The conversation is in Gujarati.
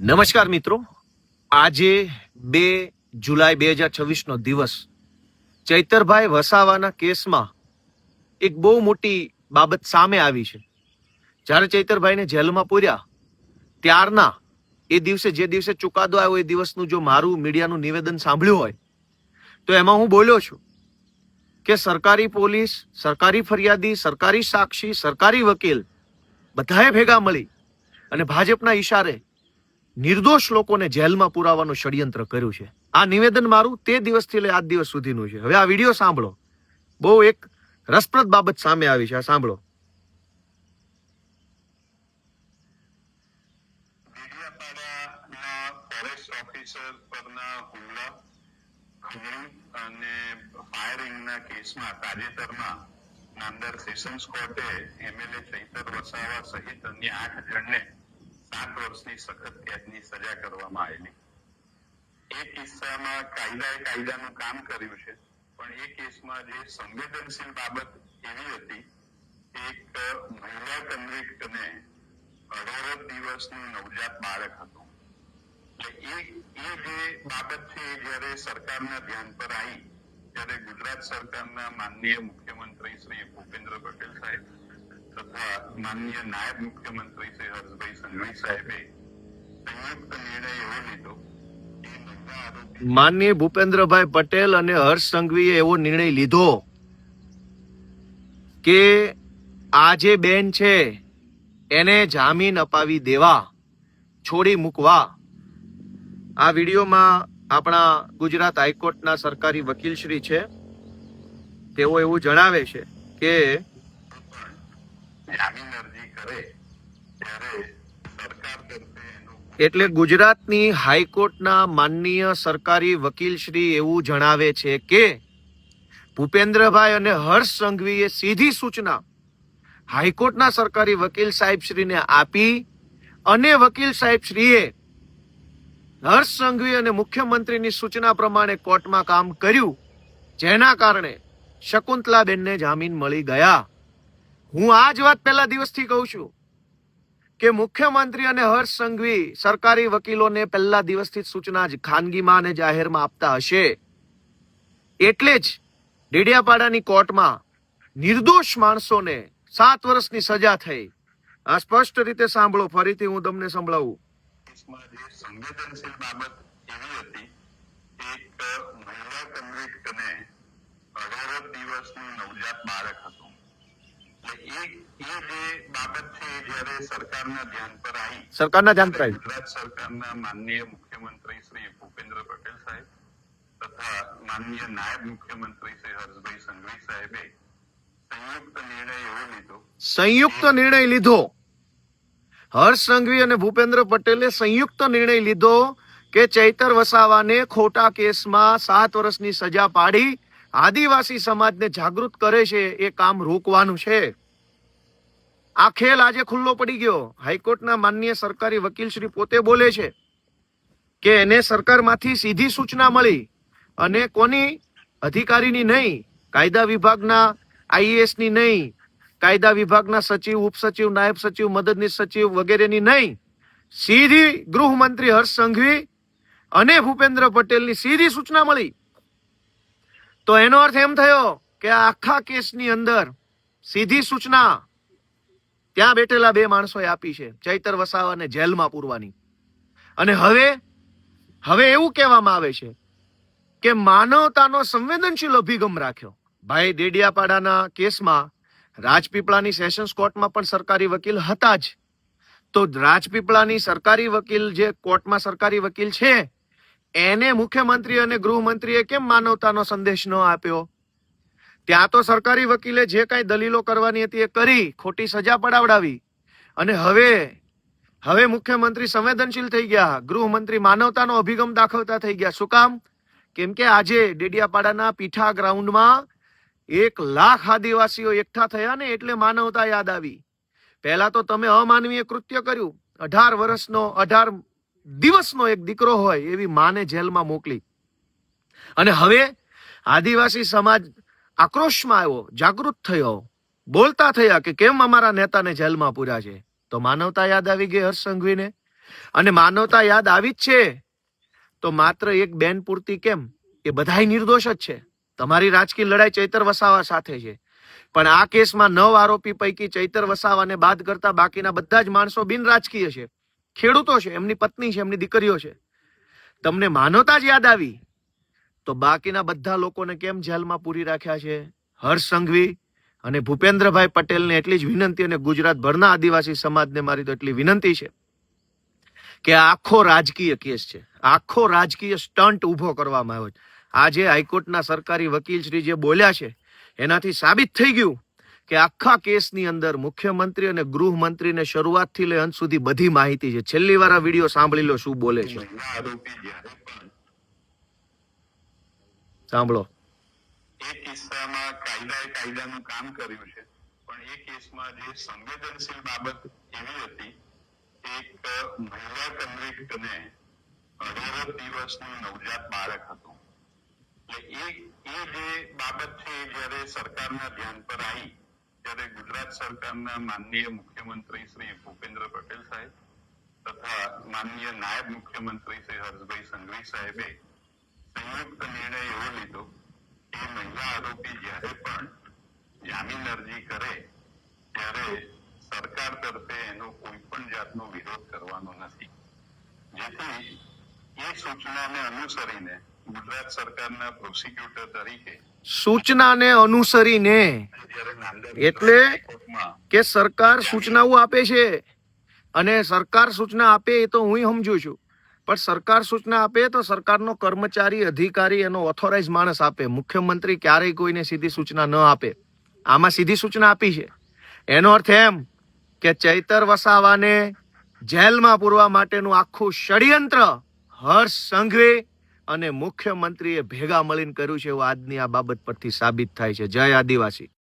નમસ્કાર મિત્રો, આજે 2 જુલાઈ 2026 દિવસ ચૈતરભાઈ વસાવાના કેસમાં એક બહુ મોટી બાબત સામે આવી છે. જ્યારે ચૈતરભાઈને જેલમાં પૂર્યા ત્યારના એ દિવસે જે દિવસે ચુકાદો આવ્યો એ દિવસનું જો મારું મીડિયાનું નિવેદન સાંભળ્યું હોય તો એમાં હું બોલ્યો છું કે સરકારી પોલીસ, સરકારી ફરિયાદી, સરકારી સાક્ષી, સરકારી વકીલ બધાએ ભેગા મળી અને ભાજપના ઈશારે નિર્દોષ લોકોને જેલમાં પુરાવાનું ષડયંત્ર કર્યું છે. આ નિવેદન મારું તે દિવસથી લઈ આજ દિવસ સુધીનું છે. હવે આ વિડીયો સાંભળો, બહુ એક રસપ્રદ બાબત સામે આવી છે. આ સાંભળો. ડેડિયાપાડાના ફોરેસ્ટ ઓફિસર પરના હુમલા, ખંડણી અને ફાયરિંગના કેસમાં તાજેતરમાં નામદાર સેશન્સ કોર્ટે એમએલએ ચૈતર વસાવા સહિત અન્ય 8 જણને 7 વર્ષની સખત કેદની સજા કરવામાં આવેલી. એ કિસ્સામાં કાયદાનું કામ કર્યું છે, પણ એ કેસમાં જે સંવેદનશીલ બાબત એવી હતી, એક મહિલા કન્વિક્ટને 18 દિવસનું નવજાત બાળક હતું. એ જે બાબત છે જ્યારે સરકારના ધ્યાન પર આવી ત્યારે ગુજરાત સરકારના માનનીય મુખ્યમંત્રી શ્રી ભૂપેન્દ્ર પટેલ સાહેબ તથા માનનીય નાયબ મુખ્યમંત્રી શ્રી હર્ષભાઈ સંઘવી સાહેબે સંયુક્ત નિર્ણય એવો લીધો કે મહિલા આરોપી માનનીય ભૂપેન્દ્રભાઈ પટેલ અને હર્ષ સંઘવીએ એવો નિર્ણય લીધો કે આ જે બેન છે એને જામીન અપાવી દેવા, છોડી મૂકવા. આ વિડીયોમાં આપણા ગુજરાત હાઈકોર્ટના સરકારી વકીલ શ્રી છે, તેઓ એવું જણાવે છે કે જામીન અરજી કરે ત્યારે સરકાર તરફે એનું એટલે ગુજરાતની હાઈકોર્ટના માનનીય સરકારી વકીલ શ્રી એવું જણાવે છે કે ભૂપેન્દ્રભાઈ અને હર્ષ સંઘવીએ સીધી સૂચના હાઈકોર્ટના સરકારી વકીલ સાહેબ શ્રીને આપી અને વકીલ સાહેબ શ્રીએ હર્ષ સંઘવી અને મુખ્યમંત્રીની સૂચના પ્રમાણે કોર્ટમાં કામ કર્યું, જેના કારણે શકુંતલાબેનને જામીન મળી ગયા. હું આ જ વાત પહેલા દિવસથી કહું છું કે મુખ્યમંત્રી અને હર્ષ સંઘવી સરકારી વકીલોને પહેલા દિવસથી સૂચના જ ખાનગીમાં અને જાહેરમાં આપતા હશે. એટલે જ ડેડિયાપાડાની કોર્ટમાં નિર્દોષ માણસોને 7 વર્ષની સજા થઈ. આ સ્પષ્ટ રીતે સાંભળો, ફરીથી હું તમને સંભળાવું. કેસમાં જે સંવેદનશીલ બાબત એવી હતી, એક મહિલા કન્વિક્ટને 18 દિવસનું નવજાત બાળક હતું. એટલે એ જે બાબત છે જ્યારે સરકારના ધ્યાન પર આવી ગુજરાત સરકારના માનનીય મુખ્યમંત્રી શ્રી ભૂપેન્દ્ર પટેલ સાહેબ તથા માનનીય નાયબ મુખ્યમંત્રી શ્રી હર્ષભાઈ સંઘવી સાહેબે સંયુક્ત નિર્ણય લીધો. હર્ષ સંઘવી અને ભૂપેન્દ્ર પટેલે સંયુક્ત નિર્ણય લીધો કે ચૈતર વસાવાને ખોટા કેસમાં 7 વર્ષની સજા પાડી આદિવાસી સમાજને જાગૃત કરે છે એ કામ રોકવાનું છે. આ ખેલ આજે ખુલ્લો પડી ગયો. હાઈકોર્ટના માનનીય સરકારી વકીલ શ્રી પોતે બોલે છે કે એને સરકારમાંથી સીધી સૂચના મળી અને કોની અધિકારીની નહીં, કાયદા વિભાગના આઈએએસ ની નહીં, કાયદા વિભાગના સચિવ, ઉપસચિવ, નાયબ સચિવ, મદદનીશ સચિવ વગેરેની નહીં, સીધી ગૃહમંત્રી હર્ષ સંઘવી અને ભૂપેન્દ્ર પટેલની સીધી સૂચના મળી. તો એનો અર્થ એમ થયો કે આ આખા કેસની અંદર સીધી સૂચના ત્યાં બેઠેલા 2 માણસોએ આપી છે, ચૈતર વસાવાને જેલમાં પૂરવાની. અને હવે એવું કહેવામાં આવે છે કે માનવતાનો સંવેદનશીલ અભિગમ રાખ્યો. ભાઈ, ડેડિયાપાડાના કેસમાં રાજપીપળાની સેશન્સ કોર્ટમાં પણ સરકારી વકીલ હતા જ. તો રાજપીપળાની સરકારી વકીલ જે કોર્ટમાં સરકારી વકીલ છે એને મુખ્યમંત્રી અને ગૃહમંત્રીએ કેમ માનવતાનો સંદેશ ન આપ્યો? ત્યાં તો સરકારી વકીલે જે કાંઈ દલીલો કરવાની હતી એ કરી, ખોટી સજા પડાવડાવી. અને હવે મુખ્યમંત્રી સંવેદનશીલ થઈ ગયા, ગૃહમંત્રી માનવતાનો અભિગમ દાખવતા થઈ ગયા. શું કામ? કેમ કે આજે ડેડિયાપાડાના પીઠા ગ્રાઉન્ડમાં 1 લાખ આદિવાસીઓ એકઠા થયા ને એટલે માનવતા યાદ આવી. પહેલા તો તમે અમાનવીય કૃત્ય કર્યું. 18 દિવસનો એક દીકરો હોય એવી માને જેલમાં મોકલી. અને હવે આદિવાસી સમાજ આક્રોશમાં આવ્યો, જાગૃત થયો, બોલતા થયા કે કેમ અમારા નેતાને જેલમાં પૂર્યા છે. તો માનવતા યાદ આવી ગઈ હર્ષ સંઘવીને. અને માનવતા યાદ આવી જ છે તો માત્ર એક બેન પૂરતી કેમ, એ બધાય નિર્દોષ જ છે. તમારી રાજકીય લડાઈ ચૈતર વસાવા સાથે છે, પણ આ કેસમાં 9 આરોપી પૈકી ચૈતર વસાવાને બાદ કરતા બાકીના બધા જ માણસો બિન રાજકીય છે, ખેડૂતો છે, એમની પત્ની છે, એમની દીકરીઓ છે. તમને માનવતા જ યાદ આવી તો બાકીના બધા લોકોને કેમ જેલમાં પૂરી રાખ્યા છે? હર્ષ સંઘવી અને ભૂપેન્દ્રભાઈ પટેલને એટલી જ વિનંતી, અને ગુજરાતભરના આદિવાસી સમાજને મારી તો એટલી વિનંતી છે કે આખો રાજકીય કેસ છે, આખો રાજકીય સ્ટન્ટ ઉભો કરવામાં આવ્યો છે. આજે હાઈકોર્ટના સરકારી વકીલ શ્રી જે બોલ્યા છે એનાથી સાબિત થઈ ગયું કે આખા કેસની અંદર મુખ્યમંત્રી અને ગૃહમંત્રીને શરૂઆતથી લઈ અંત સુધી બધી માહિતી છે. છેલ્લી વાર આ વિડીયો સાંભળી લો શું બોલે છે. મહિલા આરોપી જ્યારે પણ સાંભળો. એ કિસ્સામાં કાયદાનું કામ કર્યું છે, પણ એ કેસમાં જે સંવેદનશીલ બાબત એવી હતી, એક મહિલા કન્વિક્ટને 18 દિવસનું નવજાત બાળક હતું. એટલે એ જે બાબત છે એ જ્યારે સરકારના ધ્યાન પર આવી ત્યારે ગુજરાત સરકારના માનનીય મુખ્યમંત્રી શ્રી ભૂપેન્દ્ર પટેલ સાહેબ તથા માનનીય નાયબ મુખ્યમંત્રી શ્રી હર્ષભાઈ સંઘવી સાહેબે સંયુક્ત નિર્ણય એવો લીધો કે મહિલા આરોપી જ્યારે પણ જામીન અરજી કરે ત્યારે સરકાર તરફે એનો કોઈ પણ જાતનો વિરોધ કરવાનો નથી. જેથી એ સૂચનાને અનુસરીને ગુજરાત સરકારના પ્રોસિક્યુટર તરીકે સૂચનાને અનુસરીને જ્યારે નાંદેડ એટલે હાઈકોર્ટમાં કે સરકાર સૂચનાઓ આપે છે, અને સરકાર સૂચના આપે એ તો હું સમજુ છું, પણ સરકાર સૂચના આપે તો સરકારનો કર્મચારી, અધિકારી, એનો ઓથોરાઇઝ માણસ આપે. મુખ્યમંત્રી ક્યારેય કોઈને સીધી સૂચના ન આપે. આમાં સીધી સૂચના આપી છે. એનો અર્થ એમ કે ચૈતર વસાવાને જેલમાં પૂરવા માટેનું આખું ષડયંત્ર હર્ષ સંઘવી અને મુખ્યમંત્રીએ ભેગા મળીને કર્યું છે એવું આજની આ બાબત પરથી સાબિત થાય છે. જય આદિવાસી.